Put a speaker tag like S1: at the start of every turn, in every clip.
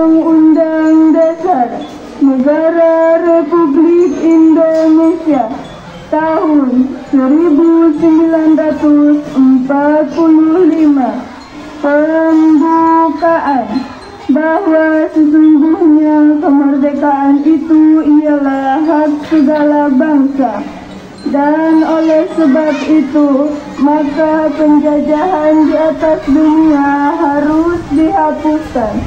S1: Undang-Undang Dasar Negara Republik Indonesia tahun 1945 pembukaan bahwa sesungguhnya kemerdekaan itu ialah hak segala bangsa, dan oleh sebab itu maka penjajahan di atas dunia harus dihapuskan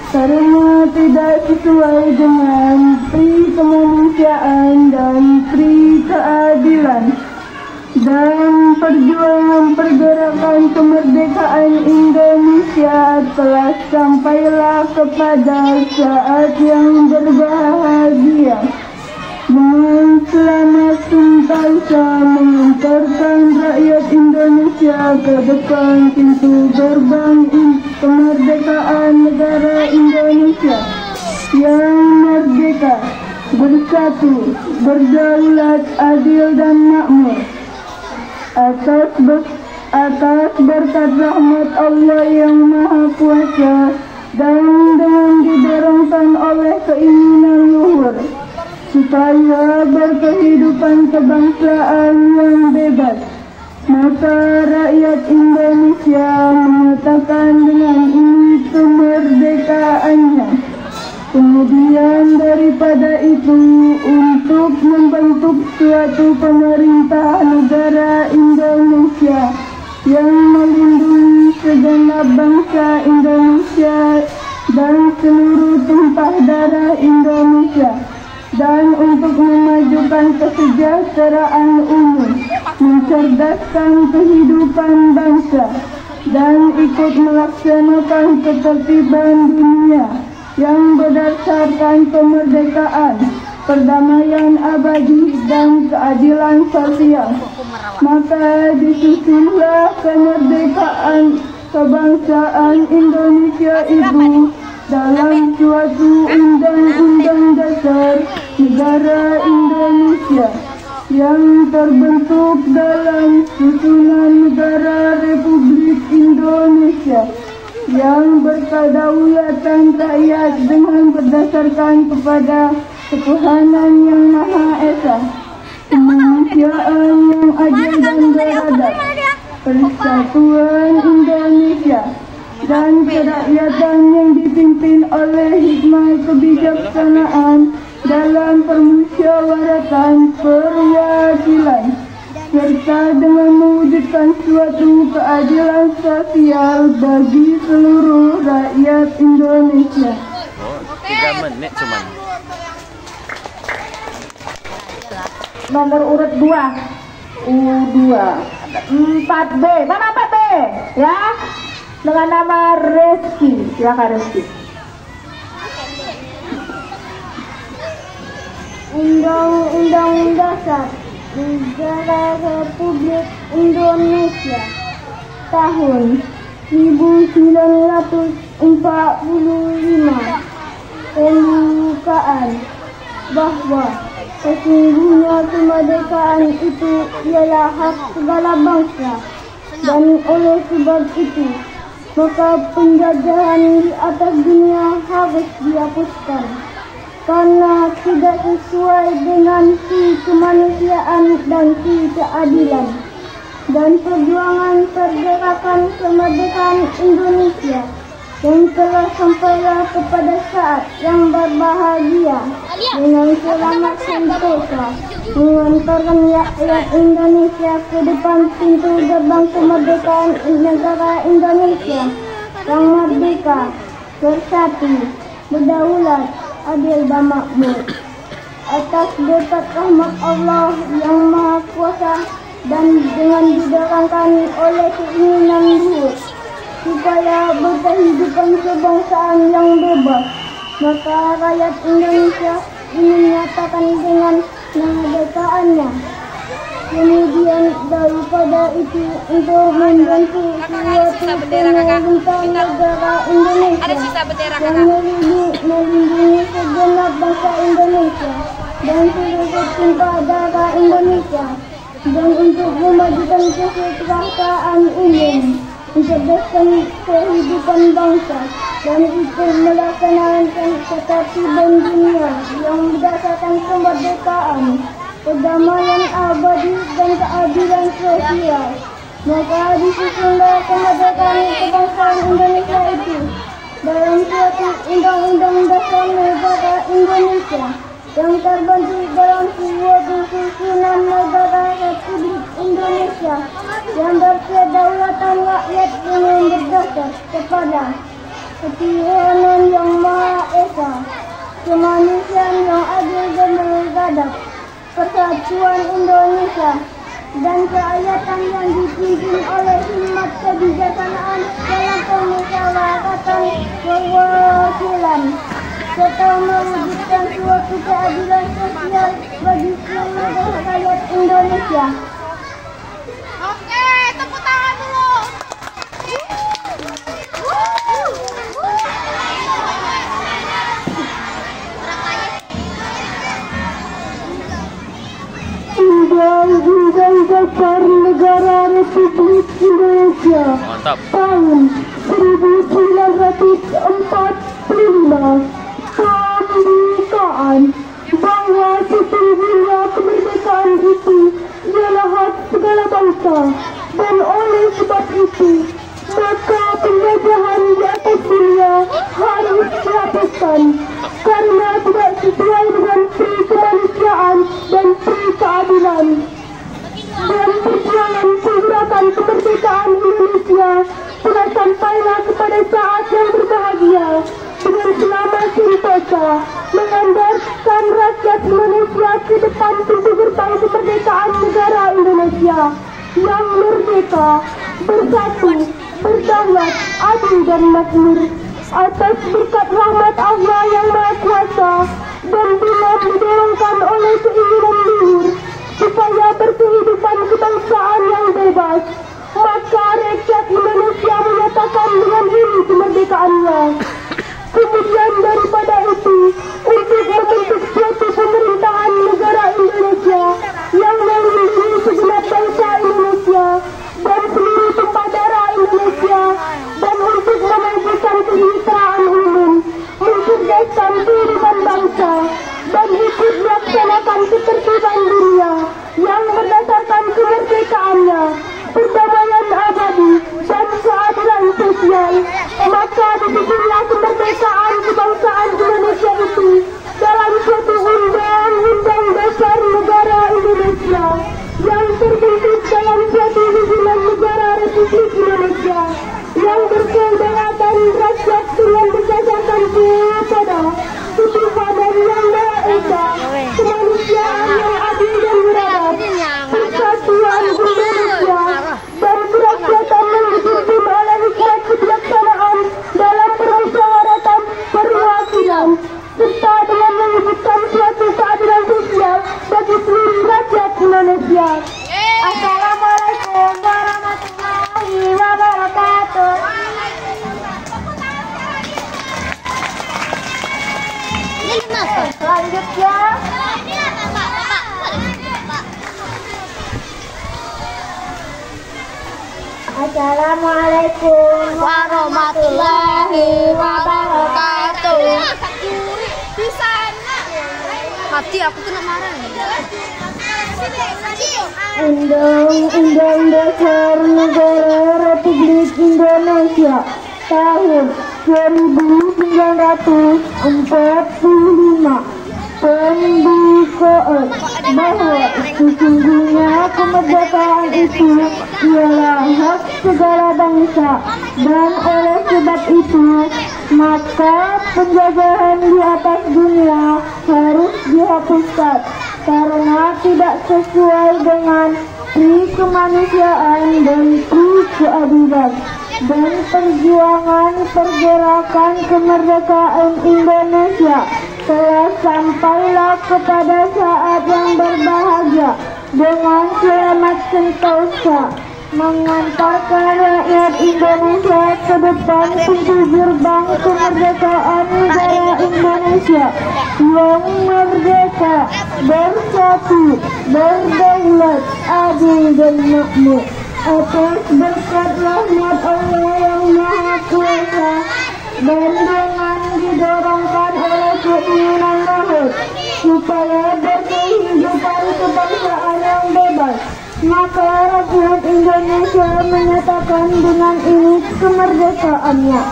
S1: karena tidak sesuai dengan pri kemanusiaan dan pri keadilan. Dan perjuangan pergerakan kemerdekaan Indonesia telah sampailah kepada saat yang berbahagia, dengan selamat sentosa mengantarkan rakyat Indonesia ke depan pintu gerbang kemerdekaan negara Indonesia yang merdeka, bersatu, berdaulat, adil dan makmur. Atas berkat rahmat Allah yang Maha Kuasa dan dengan didorongkan oleh keinginan luhur supaya berkehidupan kebangsaan yang bebas, maka rakyat Indonesia menyatakan dengan ini kemerdekaannya. Kemudian daripada itu, untuk membentuk suatu pemerintah negara Indonesia yang melindungi segenap bangsa Indonesia dan seluruh tumpah darah Indonesia, dan untuk memajukan kesejahteraan umum, mencerdaskan kehidupan bangsa, dan ikut melaksanakan ketertiban dunia yang berdasarkan kemerdekaan, perdamaian abadi, dan keadilan sosial. Maka disusunlah kemerdekaan kebangsaan Indonesia itu dalam suatu undang-undang dasar negara Indonesia yang terbentuk dalam susunan negara Republik Indonesia yang berkedaulatan rakyat dengan berdasarkan kepada ketuhanan yang Maha Esa, kemanusiaan yang adil dan beradab, persatuan Indonesia, dan kerakyatan yang dipimpin oleh hikmah kebijaksanaan dalam permusyawaratan perwakilan, serta dengan mewujudkan suatu keadilan sosial bagi seluruh rakyat Indonesia.
S2: 3 menit cuman.
S1: Nomor urut 2 U2 4B. Mana 4B? Ya, dengan nama Reski. Silakan Reski. Undang-Undang Dasar Negara Republik Indonesia tahun 1945 pembukaan bahwa sesungguhnya kemerdekaan itu ialah hak segala bangsa, dan oleh sebab itu maka penjajahan di atas dunia harus dihapuskan karena tidak sesuai dengan si kemanusiaan dan si keadilan. Dan perjuangan pergerakan kemerdekaan Indonesia yang telah sampailah kepada saat yang berbahagia, dengan selamat sentosa mengantarkan rakyat Indonesia ke depan pintu gerbang kemerdekaan negara Indonesia yang merdeka, bersatu, berdaulat, adil dan makmur. Atas berkat rahmat Allah yang Maha Kuasa dan dengan didorongkan oleh keinginan luhur supaya berkehidupan kebangsaan yang bebas, maka rakyat Indonesia ini menyatakan dengan kemerdekaannya. Kemudian daripada itu, untuk membentuk suatu pemerintah negara Indonesia yang melindungi segenap bangsa Indonesia dan seluruh tumpah darah Indonesia, dan untuk memajukan kesejahteraan umum, mencerdaskan kehidupan bangsa, dan ikut melaksanakan ketertiban dunia yang berdasarkan kemerdekaan, kedamaian abadi dan keadilan sosial. Maka disusunlah kemerdekaan kebangsaan Indonesia itu dalam suatu Undang-Undang Dasar Negara Indonesia yang terbentuk dalam suatu susunan negara Republik Indonesia yang berkedaulatan rakyat dengan berdasar kepada ketuhanan yang Maha Esa, kemanusiaan yang adil dan beradab, persatuan Indonesia, dan kerakyatan yang dipimpin oleh hikmat kebijaksanaan dalam pemusyawaratan perwakilan, serta mewujudkan suatu keadilan sosial bagi seluruh rakyat Indonesia.
S3: Oke, tepuk tangan dulu.
S1: Undang-Undang Dasar Negara Republik Indonesia
S2: Mantap.
S1: tahun 1945 pembukaan bahwa sesungguhnya kemerdekaan itu ialah hak segala bangsa, dan oleh sebab itu maka penjajahan di atas dunia harus dihapuskan karena tidak sesuai dengan pri kemanusiaan dan pri keadilan. Dan perjuangan pergerakan kemerdekaan Indonesia telah sampailah kepada saat yang berbahagia dengan selama sentosa mengantarkan rakyat Indonesia ke depan pintu gerbang kemerdekaan negara Indonesia yang merdeka, bersatu, berdaulat, adil dan makmur atas berkat rahmat Allah yang Maha Kuasa dan dengan didorongkan oleh keinginan luhur supaya berkehidupan kebangsaan yang bebas, maka rakyat Indonesia menyatakan dengan ini kemerdekaannya. Kemudian daripada itu, untuk membentuk suatu pemerintahan negara Indonesia yang melindungi segenap bangsa Indonesia dan seluruh tumpah darah Indonesia, dan untuk memajukan kesejahteraan umum, mencerdaskan kehidupan bangsa, dan ikut melaksanakan ketertiban dunia yang berdasarkan kemerdekaannya, perdamaian abadi, dan keadilan sosial. Maka disitulah kemerdekaan kebangsaan Indonesia itu dalam suatu Undang-Undang Dasar Negara Indonesia yang terbentuk dalam suatu susunan negara Republik Indonesia yang berkedaulatan rakyat dengan berdasarkan kepada ketuhanan yang Maha Esa, kemanusiaan yang adil dan beradab, persatuan Indonesia, dan kerakyatan yang dipimpin oleh hikmat kebijaksanaan dalam permusyawaratan perwakilan, serta dengan mewujudkan suatu keadilan sosial bagi seluruh rakyat Indonesia. Assalamualaikum warahmatullahi wabarakatuh. Selanjutnya, Assalamualaikum
S3: Warahmatullahi wabarakatuh. Bisa. Mati aku kena marah nih.
S1: Undang-Undang Dasar Negara Republik Indonesia tahun 1945 pembukaan bahwa sesungguhnya kemerdekaan itu ialah hak segala bangsa, dan oleh sebab itu maka penjajahan di atas dunia harus dihapuskan karena tidak sesuai dengan pri kemanusiaan dan pri keadilan. Dan perjuangan pergerakan kemerdekaan Indonesia telah sampailah kepada saat yang berbahagia dengan selamat sentosa mengantarkan rakyat Indonesia ke depan pintu gerbang kemerdekaan negara Indonesia yang merdeka, bersatu, berdaulat, adil dan makmur atas berkat rahmat Allah yang Maha Kuasa dan dengan didorongkan oleh keinginan luhur supaya berkehidupan kebangsaan yang bebas. Maka rakyat Indonesia menyatakan dengan ini kemerdekaannya.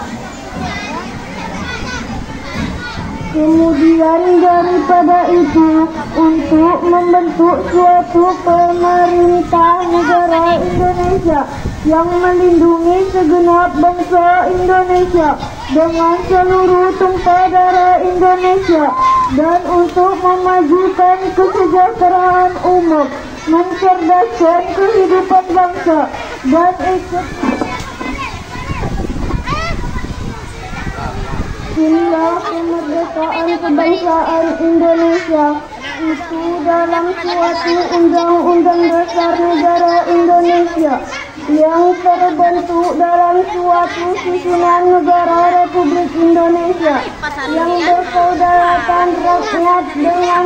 S1: Kemudian daripada itu, untuk membentuk suatu pemerintah negara Indonesia yang melindungi segenap bangsa Indonesia dengan seluruh tumpah darah Indonesia, dan untuk memajukan kesejahteraan umat, mencerdaskan kehidupan bangsa, dan ikut inilah kemerdekaan kebangsaan Indonesia itu dalam suatu undang-undang dasar negara Indonesia yang terbentuk dalam suatu susunan negara Republik Indonesia yang berkedaulatan rakyat dengan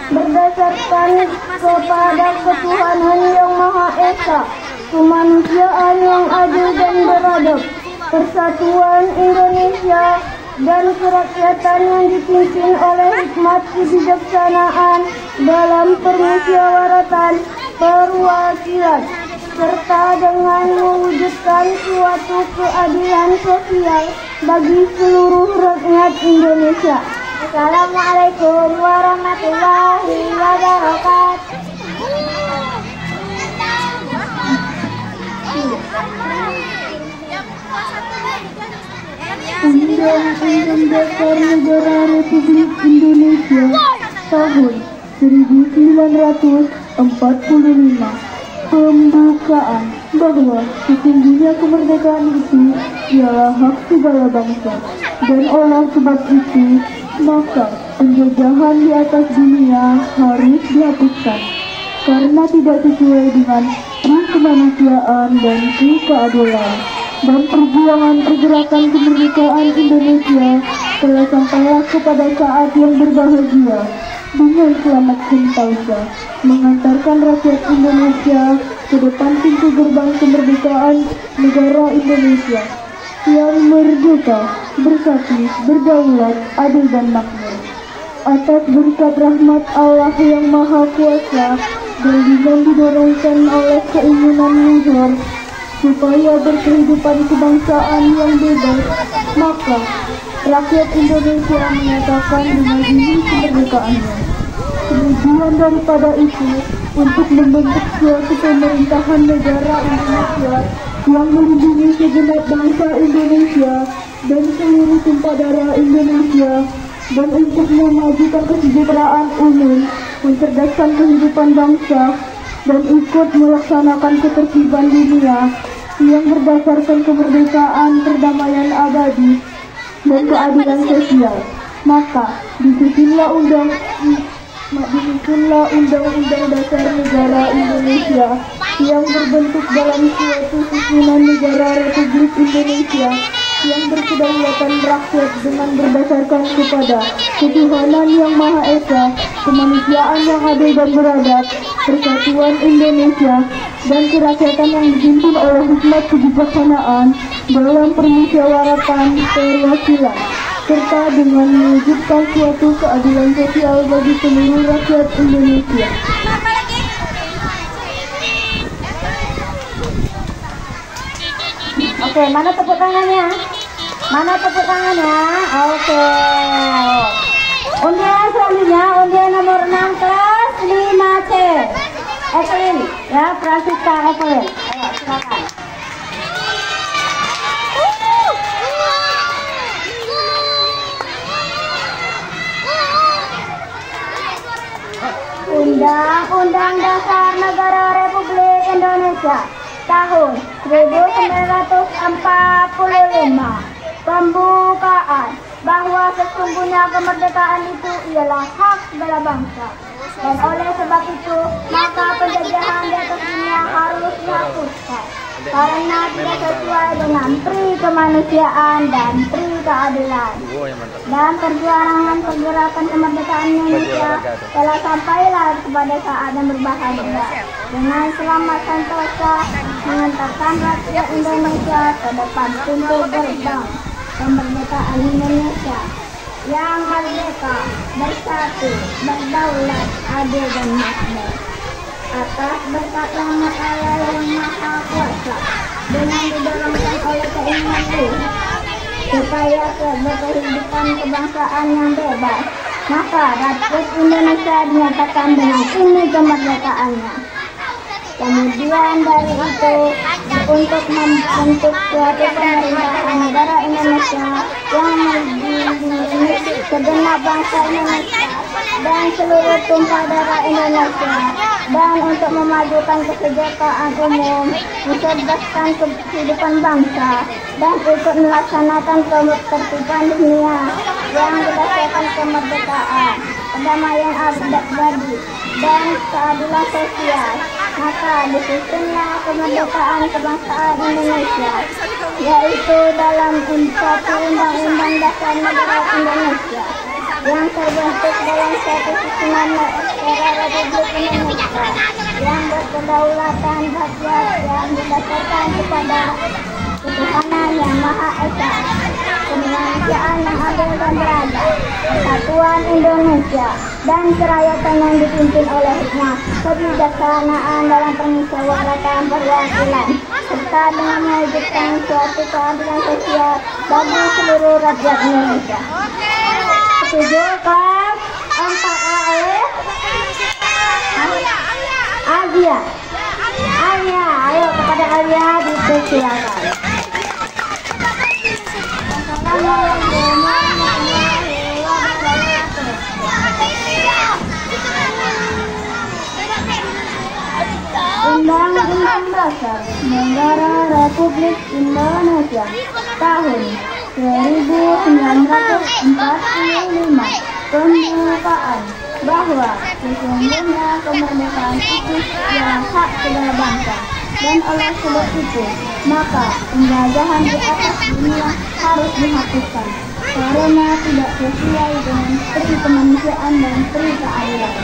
S1: berdasarkan kepada ketuhanan yang Maha Esa, kemanusiaan yang adil dan beradab, persatuan Indonesia, dan kerakyatan yang dipimpin oleh hikmat kebijaksanaan dalam permusyawaratan perwakilan, serta dengan mewujudkan suatu keadilan sosial bagi seluruh rakyat Indonesia. Assalamualaikum warahmatullahi wabarakatuh. Undang-Undang Dasar Negara Republik Indonesia tahun 1945 pembukaan bahwa sesungguhnya kemerdekaan itu ialah hak segala bangsa, dan oleh sebab itu maka penjajahan di atas dunia harus dihapuskan karena tidak sesuai dengan pri kemanusiaan dan pri keadilan. Dan perjuangan pergerakan kemerdekaan Indonesia telah sampailah kepada saat yang berbahagia dengan selamat sentosa mengantarkan rakyat Indonesia ke depan pintu gerbang kemerdekaan negara Indonesia yang merdeka, bersatu, berdaulat, adil dan makmur. Atas berkat rahmat Allah yang Maha Kuasa dan didorongkan oleh keinginan luhur supaya berkehidupan kebangsaan yang bebas, maka rakyat Indonesia menyatakan dengan ini kemerdekaannya. Kemudian daripada itu, untuk membentuk suatu pemerintahan negara Indonesia yang melindungi segenap bangsa Indonesia dan seluruh tumpah darah Indonesia, dan untuk memajukan kesejahteraan umum, mencerdaskan kehidupan bangsa, dan ikut melaksanakan ketertiban dunia yang berdasarkan kemerdekaan, perdamaian abadi, dan keadilan sosial. Maka disusunlah Undang-Undang Dasar Negara Indonesia yang berbentuk dalam suatu susunan negara Republik Indonesia yang berkedaulatan rakyat dengan berdasarkan kepada ketuhanan yang Maha Esa, kemanusiaan yang adil dan beradab, persatuan Indonesia, dan kerakyatan yang dipimpin oleh hikmat kebijaksanaan dalam permusyawaratan perwakilan, serta dengan mewujudkan suatu keadilan sosial bagi seluruh rakyat Indonesia. Oke, mana tepuk tangannya? Mana tepuk tangannya? Oke. Undian selanjutnya, undian nomor 6 kelas 5C. Evelyn, ya, Francisca Evelyn. Ayo, silakan. Undang-Undang Dasar Negara Republik Indonesia tahun 1945. Pembukaan bahwa sesungguhnya kemerdekaan itu ialah hak segala bangsa, dan oleh sebab itu maka penjajahan di atas dunia harus dihapuskan karena tidak sesuai dengan pri kemanusiaan dan pri keadilan. Dan perjuangan pergerakan kemerdekaan Indonesia telah sampailah kepada saat yang berbahagia dengan selamat sentosa mengantarkan rakyat Indonesia ke depan pintu gerbang kemerdekaan Indonesia yang merdeka, bersatu, berdaulat, adil dan makmur. Atas berkat nama Allah yang Maha Kuasa, dengan didorongkan oleh keinginan Tuhan, supaya berkehidupan kebangsaan yang bebas, maka Republik Indonesia dinyatakan dengan ini kemerdekaannya. Kemudian dari itu, untuk membentuk suatu pemerintahan negara Indonesia yang melindungi segenap bangsa Indonesia dan seluruh tumpah darah Indonesia, dan untuk memajukan kesejahteraan umum, mencerdaskan kehidupan bangsa, dan ikut melaksanakan ketertiban dunia yang berdasarkan kemerdekaan, kedamaian abadi, dan keadilan sosial. Maka disusunlah kemerdekaan kebangsaan Indonesia, yaitu dalam suatu Undang-Undang Dasar Negara Indonesia yang terbentuk dalam suatu susunan negara Republik Indonesia yang berkedaulatan rakyat yang didasarkan kepada ketuhanan yang Maha Esa, kemanusiaan yang adil dan beradab, persatuan Indonesia, dan kerakyatan yang dipimpin oleh hikmah, kebijaksanaan dalam permusyawaratan perwakilan, serta dengan mewujudkan suatu keadilan sosial bagi seluruh rakyat Indonesia. Setuju kelas 4A oleh Alia. Alia, ayo kepada Alia dipersilakan. Undang-Undang Dasar Negara Republik Indonesia tahun 1945 pembukaan bahwa sesungguhnya kemerdekaan itu adalah hak segala bangsa, dan oleh sebab itu maka penjajahan di atas dunia harus dihapuskan karena tidak sesuai dengan pri kemanusiaan dan pri keadilan.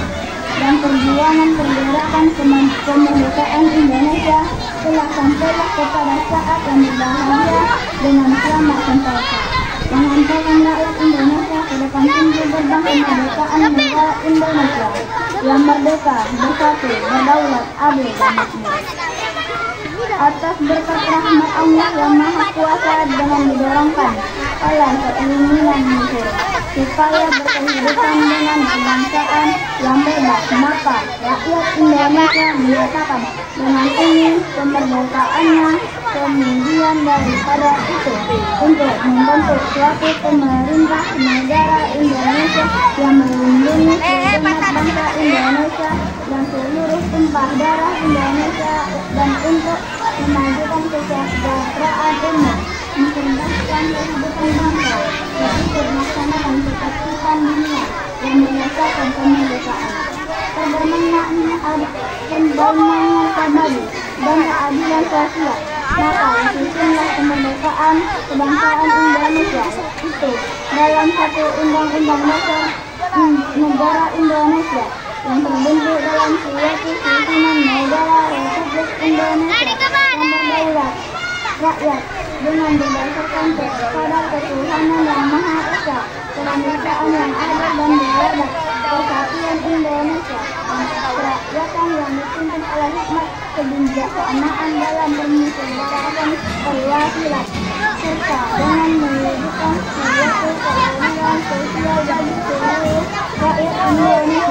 S1: Dan perjuangan pergerakan kemerdekaan Indonesia telah sampailah kepada saat yang berbahagia dengan selamat sentosa, mengantarkan rakyat Indonesia ke depan pintu gerbang kemerdekaan negara Indonesia yang merdeka, bersatu, berdaulat, adil dan makmur. Atas berkat rahmat Allah yang Maha Kuasa dengan didorongkan oleh keinginan Tuhan supaya berkehidupan dengan kebangsaan yang bebas, maka rakyat Indonesia menyatakan dengan ini kemerdekaannya. Kemudian daripada itu, untuk membentuk suatu pemerintah negara Indonesia yang melindungi segenap bangsa Indonesia dan seluruh tumpah darah Indonesia, dan untuk memajukan kesejahteraan umum, mencerdaskan kehidupan bangsa, dan ikut melaksanakan ketertiban dunia yang berdasarkan kemerdekaan. Perbermakna pembangunan abadi dan keadilan sosial, maka disusunlah kemerdekaan kebangsaan Indonesia itu dalam satu Undang-Undang Dasar Negara Indonesia yang terbentuk dalam suatu susunan negara Republik Indonesia yang berdaulat rakyat dengan berdasarkan kepada ketuhanan yang Maha Esa, kemanusiaan yang adil dan beradab, persatuan Indonesia, dan kerakyatan yang dipimpin oleh hikmat kebijaksanaan dalam permusyawaratan perwakilan, serta dengan mewujudkan suatu keadilan sosial bagi seluruh rakyat Indonesia